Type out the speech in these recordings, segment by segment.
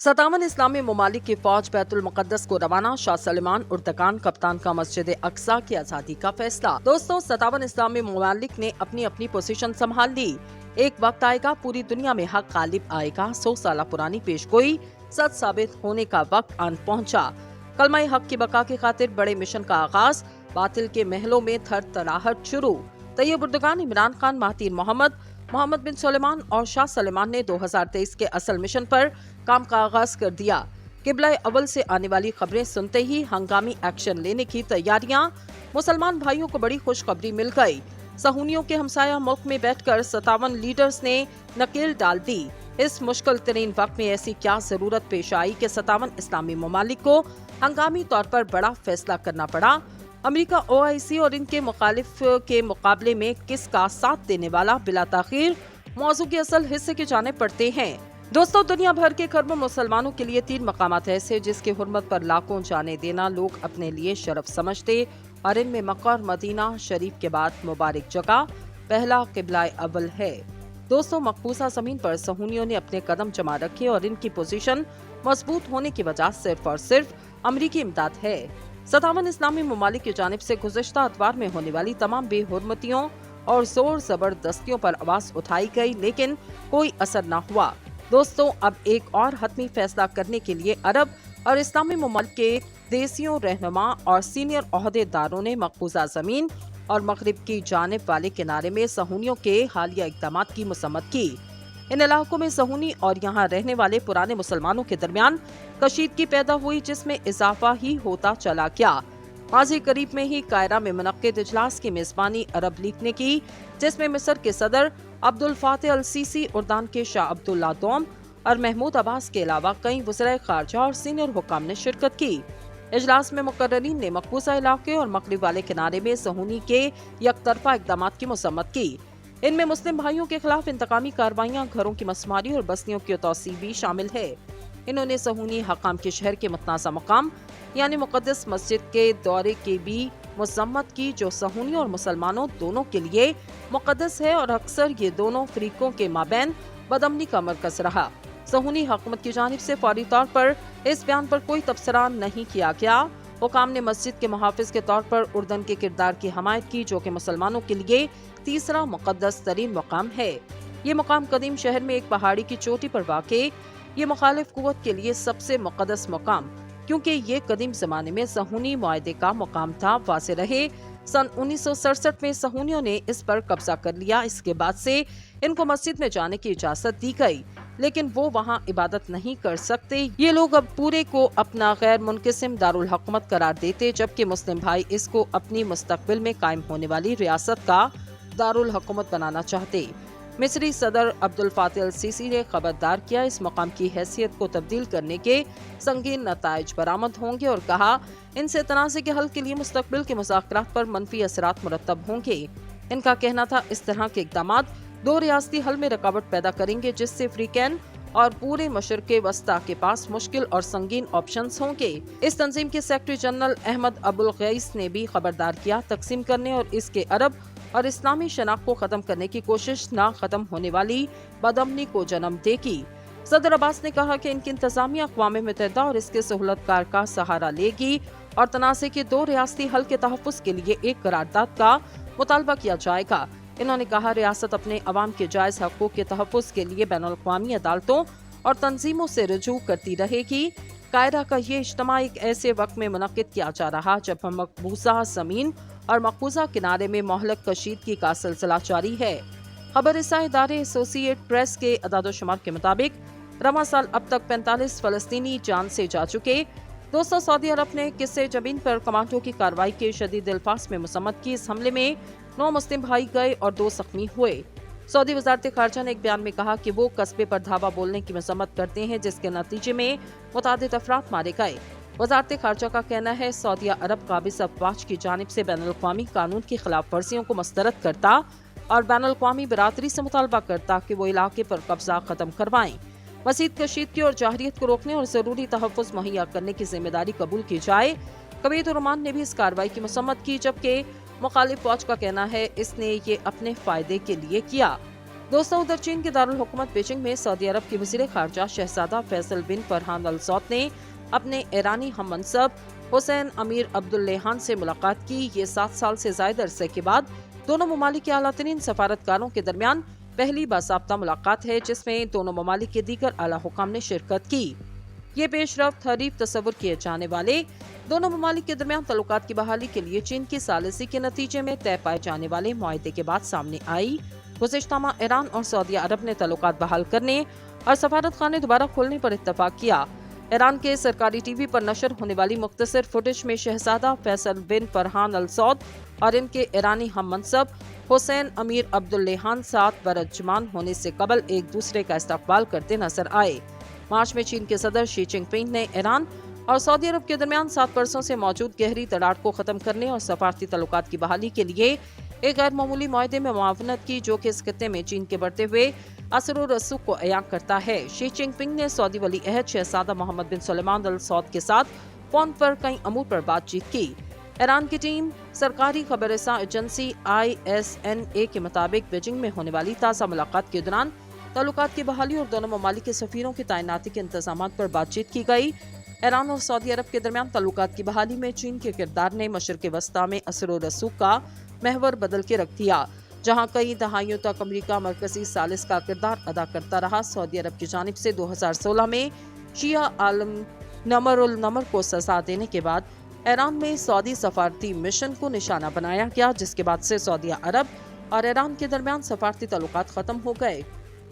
57 इस्लामी ममालिक की फौज बैतुल मुकद्दस को रवाना। शाह सलमान उर्दकान कप्तान का मस्जिद अक्सा की आजादी का फैसला। दोस्तों, 57 इस्लामी ममालिक ने अपनी अपनी पोजीशन संभाल ली। एक वक्त आएगा पूरी दुनिया में हक गालिब आएगा। 100 साल पुरानी पेशगोई सच साबित होने का वक्त आन पहुंचा। कलमाए हक की बका की खातिर बड़े मिशन का आगाज। बातिल के महलों में थरथराहट शुरू। तैयब उर्दगान, इमरान खान, महातीर मोहम्मद बिन सुलेमान और शाह सलेमान ने 2023 के असल मिशन पर काम का आगाज कर दिया। किबला अव्वल से आने वाली खबरें सुनते ही हंगामी एक्शन लेने की तैयारियां। मुसलमान भाइयों को बड़ी खुशखबरी मिल गई। सहूनियों के हमसाया मुल्क में बैठकर 57 लीडर्स ने नकेल डाल दी। इस मुश्किल तरीन वक्त में ऐसी क्या जरूरत पेश आई कि 57 इस्लामी ममालिक को हंगामी तौर पर बड़ा फैसला करना पड़ा। अमेरिका, OIC और इनके मुखालिफ के मुकाबले में किसका साथ देने वाला, बिला ताखीर मौजू के असल हिस्से की जाने पड़ते हैं। दोस्तों, दुनिया भर के खरबों मुसलमानों के लिए 3 मकामात ऐसे जिसके हुर्मत पर लाखों जाने देना लोग अपने लिए शरफ समझते, और इनमें मक्का और मदीना शरीफ के बाद मुबारक जगह पहला किबला अव्वल है। दोस्तों, मकबूजा जमीन पर सहूनियों ने अपने कदम जमा रखे और इनकी पोजीशन मजबूत होने की वजह सिर्फ और सिर्फ अमरीकी इमदाद है। 57 इस्लामी ममालिक की जानिब से गुज़िश्ता अतवार में होने वाली तमाम बेहुरमतियों और जोर जबरदस्तियों पर आवाज उठाई गई, लेकिन कोई असर न हुआ। दोस्तों, अब एक और हतमी फैसला करने के लिए अरब और इस्लामी ममालिक के देसियों, रहनुमा और सीनियर ओहदेदारों ने मकबूजा जमीन और मगरिब की जानिब वाले किनारे में सहूनियों के हालिया इक़दामात की मसम्मत की। इन इलाकों में सहूनी और यहाँ रहने वाले पुराने मुसलमानों के दरमियान कशीदगी पैदा हुई, जिसमें इजाफा ही होता चला गया। माज़ी करीब में ही कायरा में मुनक्किद इजलास की मेजबानी अरब लीग ने की, जिसमें मिस्र के सदर अब्दुल फातह अल सीसी, उर्दान के शाह अब्दुल्ला दोम और महमूद अब्बास के अलावा कई वज़ीर ख़ारजा और सीनियर हुक्काम ने शिरकत की। इजलास में मुकर्ररीन ने मकबूजा इलाके और मगरिब वाले किनारे में सहूनी के यकतरफा इक़दामात की मसम्मत की। इनमें मुस्लिम भाइयों के खिलाफ इंतकामी कार्रवाइयां, घरों की मसमारी और बस्तियों की तौसी भी शामिल है। इन्होंने सहूनी हकाम के शहर के मुतनाज़ा मकाम यानी मुक़द्दस मस्जिद के दौरे की भी मज़म्मत की, जो सहूनी और मुसलमानों दोनों के लिए मुक़द्दस है और अक्सर ये दोनों फरीकों के माबैन बदअमनी का मरकज रहा। सहूनी हुकूमत की जानिब से फौरी तौर पर इस बयान पर कोई तबसरा नहीं किया गया। हुकाम ने मस्जिद के मुहाफिज के तौर पर उर्दन के किरदार की हमायत की, जो कि मुसलमानों के लिए तीसरा मुक़द्दस तरीन मकाम है। ये मकाम कदीम शहर में एक पहाड़ी की चोटी पर वाक़े ये मुखालिफ कुव्वत के लिए सबसे मुक़द्दस मकाम, क्योंकि ये कदीम ज़माने में सहूनी मुआहदे का मकाम था, वाज़ेह रहे। सन 1967 में सहूनियों ने इस पर कब्जा कर लिया। इसके बाद से इनको मस्जिद में जाने की इजाज़त दी गई, लेकिन वो वहाँ इबादत नहीं कर सकते। ये लोग अब पूरे को अपना गैर मुनक़सिम दारुल हुकूमत करार देते, जबकि मुस्लिम भाई इसको अपनी मुस्तकबिल में कायम होने वाली रियासत का दारुल हुकूमत बनाना चाहते। मिस्री सदर अब्दुल फातह अल सीसी ने खबरदार किया, इस मकाम की हैसियत को तब्दील करने के संगीन नताइज बरामद होंगे और कहा, इनसे तनाज़े के हल के लिए मुस्तकबिल के मुज़ाकरात पर मनफी असरात मुरतब होंगे। इनका कहना था, इस तरह के इक़दामात 2 रियासती हल में रुकावट पैदा करेंगे, जिससे अफ्रीकन और पूरे मशरिक़े वस्ता के पास मुश्किल और संगीन ऑप्शंस होंगे। इस तंजीम के सेक्रेटरी जनरल अहमद अबुल गईस ने भी खबरदार किया, तकसीम करने और इसके अरब और इस्लामी शनाख्त को खत्म करने की कोशिश ना खत्म होने वाली बदअमनी को जन्म देगी। सदर अब्बास ने कहा कि इनकी इंतजामिया अक़वाम मुत्तहिदा और इसके सहूलतकार का सहारा लेगी और तनाज़े के 2 रियासती हल के तहफ़्फ़ुज़ के लिए एक करारदाद का मुतालबा किया जाएगा। इन्होंने कहा, रियासत अपने अवाम के जायज़ हक़ूक़ के तहफ़्फ़ुज़ के लिए बैनुल-अक़वामी अदालतों और तंजीमों से रुजू करती रहेगी। कायरा का ये इज्तिमा एक ऐसे वक्त में मुनक़्क़िद किया जा रहा जब हम मकबूजा ज़मीन और मकबूजा किनारे में मोहलक कशीदगी का सिलसिला जारी है। खबर रसां इदारे एसोसिएट प्रेस के अदाद-ओ-शुमार के मुताबिक रवां साल अब तक 45 फ़लस्तीनी जान से जा चुके। दोस्तों, सऊदी अरब ने किस्से जमीन पर कमांडो की कार्रवाई के शदीद अल्फाज में मुसम्मत की। इस हमले में 9 मुस्लिम भाई गए और 2 ज़ख्मी हुए। सऊदी वज़ारत ख़ारजा ने एक बयान में कहा कि वो कस्बे पर धावा बोलने की मसम्मत करते हैं, जिसके नतीजे में मुतादिद अफराद मारे गए। वज़ारत ख़ारजा का कहना है, सऊदी अरब काबिज़ अफ़वाज की जानिब से बैनुल-अक़वामी कानून की खिलाफ वर्जियों को मुस्तरद करता और बैनुल-अक़वामी बरादरी से मुतालबा करता कि वो इलाके पर कब्जा ख़त्म करवाएं। मज़ीद कशीदगी और जाहरियत को रोकने और ज़रूरी तहफ़्फ़ुज़ मुहैया करने की जिम्मेदारी कबूल की जाए। कबीर रहमान ने भी इस कार्रवाई की मसम्मत की, जबकि मुखालिफ फ़ौज का कहना है इसने ये अपने फ़ायदे के लिए किया। दोस्तों, उधर चीन के दारुल हुकूमत बीजिंग में सऊदी अरब के वज़ीर ख़ारजा शहजादा फैसल बिन फरहान अल सौद ने अपने ईरानी हममनसब हुसैन अमीर अब्दुल्लेहान से मुलाकात की। ये 7 साल से ज़ायद अरसे के बाद दोनों ममालिक के आलातरीन सफारतकारों के दरमियान पहली बासाब्ता मुलाकात है, जिसमें दोनों ममालिक के दीगर आला हुकाम ने शिरकत की। ये पेशरफ्त हरीफ तस्वुर किए जाने वाले दोनों ममालिक के दरमियान तल्लुकात की बहाली के लिए चीन की सालिसी के नतीजे में तय पाए जाने वाले मुआहदे के बाद सामने आई। गुज़िश्ता माह ईरान और सऊदी अरब ने तल्लुकात बहाल करने और सफारत खाने दोबारा खोलने पर इत्तफाक किया। ईरान के सरकारी टीवी पर नशर होने वाली मुख्तसर फुटेज में शहजादा फैसल बिन फरहान अल सौद और इनके ईरानी हममनसब हुसैन अमीर अब्दुल्लेहान साथ बरजमान होने से कबल एक दूसरे का इस्तकबाल करते नजर आए। मार्च में चीन के सदर शी जिनपिंग ने ईरान और सऊदी अरब के दरमियान 7 बरसों से मौजूद गहरी तड़ाड़ को खत्म करने और सफारती तल्लुकात की बहाली के लिए एक गैर मामूली मुआहदे में मुआवनत की, जो कि इस खित्ते में चीन के बढ़ते हुए असर और रसूख को अयां करता है। शी जिनपिंग ने सऊदी वली अहद शहजादा मोहम्मद बिन सलमान अल सौद के साथ फोन पर कई अमूर पर बातचीत की। ईरान की टीम सरकारी खबरसां एजेंसी ISNA के मुताबिक बीजिंग में होने वाली ताज़ा मुलाकात के दौरान तल्लुकात की बहाली और दोनों ममालिक के सफीरों की तैनाती के इंतजामात पर बातचीत की गई। ईरान और सऊदी अरब के दरमियान तल्लुकात की बहाली में चीन के किरदार ने मशरिक़ वस्ता में असर और रसूख का महवर बदल के रख दिया। जहां कई दहाइयों तक अमेरिका मरकजी सालिस का किरदार अदा करता रहा, सऊदी अरब की जानिब से 2016 में शिया आलम नमर उल नमर को सजा देने के बाद ईरान में सऊदी सफारती मिशन को निशाना बनाया गया, जिसके बाद से सऊदी अरब और ईरान के दरमियान सफारती तल्लुकात खत्म हो गए।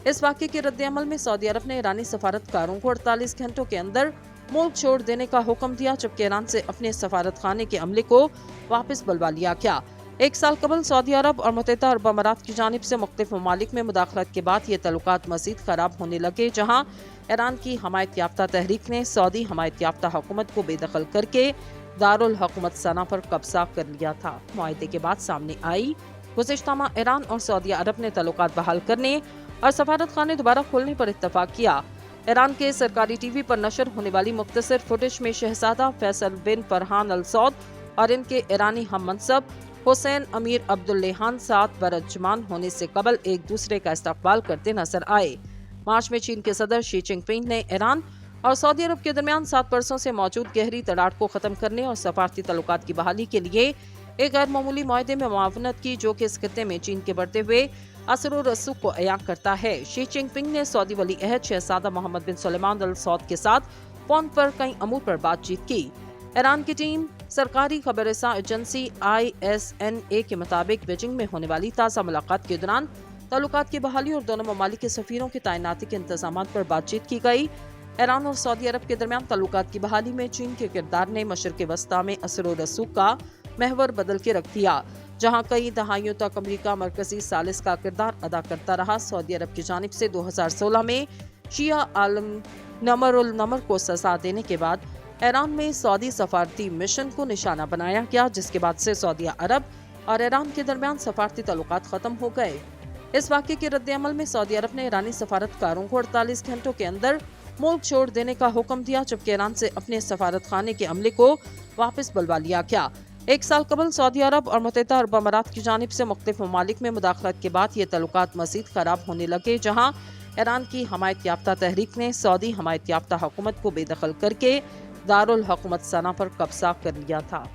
इस वाक़े के रद्द-ए-अमल में सऊदी अरब ने ईरानी सफारतकारों को 48 घंटों के अंदर मुल्क छोड़ देने का हुक्म दिया, जबकि ईरान से अपने सफारत खाने के अमले को वापस बुलवा लिया गया। 1 साल कबल सऊदी अरब और मुत्तहिदा अरब अमारात की जानिब से मुख्तलिफ ममालिक में मुदाखलत के बाद ये तल्लुकात मज़ीद खराब होने लगे, जहाँ ईरान की हमायत याफ्ता तहरीक ने सऊदी हमायत याफ्ता हुकूमत को बेदखल करके दारुल हुकूमत सना पर कब्जा कर लिया था। मुआहदे के बाद सामने आई गुज़िश्ता माह ईरान और सऊदी अरब ने तल्लुकात बहाल करने और सफारत खाने दोबारा खोलने पर इत्तफाक किया। ईरान के सरकारी टीवी पर नशर होने वाली मुख्तसर फुटेज में शहजादा फैसल बिन फरहान अल सौद और इनके ईरानी हममनसब हुसैन अमीर अब्दुल्लेहान साथ बरजमान होने से कबल एक दूसरे का इस्तकबाल करते नजर आए। मार्च में चीन के सदर शी जिनपिंग ने ईरान और सऊदी अरब के दरमियान 7 बरसों से मौजूद गहरी तड़ाड़ को खत्म करने और सफारती तल्लुकात की बहाली के लिए एक गैर मामूली मुआहदे में मुआवनत की, जो कि इस खित्ते में चीन के बढ़ते हुए असर और रसूख को अयां करता है। शी जिनपिंग ने सऊदी वली अहद शहजादा मोहम्मद बिन सलमान अल सौद के साथ फोन पर कई अमूर पर बातचीत की। ईरान की टीम सरकारी खबरसां एजेंसी ISNA के मुताबिक बीजिंग में होने वाली ताज़ा मुलाकात के दौरान तल्लुकात की बहाली और दोनों ममालिक के सफीरों की तैनाती के इंतजामात पर बातचीत की गई। ईरान और सऊदी अरब के दरमियान तल्लुकात की बहाली में चीन के किरदार ने मशरिक़ वस्ता में असर और रसूख का महवर बदल के रख दिया। जहां कई दहाइयों तक अमेरिका मरकजी सालिस का किरदार अदा करता रहा, सऊदी अरब की जानिब से 2016 में शिया आलम नमर उल नमर को सजा देने के बाद ईरान में सऊदी सफारती मिशन को निशाना बनाया गया, जिसके बाद से सऊदी अरब और ईरान के दरमियान सफारती तल्लुकात खत्म हो गए। इस वाक़े के रद्द-ए-अमल में सऊदी अरब ने ईरानी सफारतकारों को 48 घंटों के अंदर मुल्क छोड़ देने का हुक्म दिया, जबकि ईरान से अपने सफारत खाने के अमले को वापस बुलवा लिया गया। 1 साल कबल सऊदी अरब और मुत्तहिदा अरब अमारात की जानिब से मुख्तलिफ ममालिक में मुदाखलत के बाद ये तल्लुकात मज़ीद खराब होने लगे, जहाँ ईरान की हमायत याफ्ता तहरीक ने सऊदी हमायत याफ्ता हुकूमत को बेदखल करके दारुल हुकूमत सना पर कब्जा कर लिया था।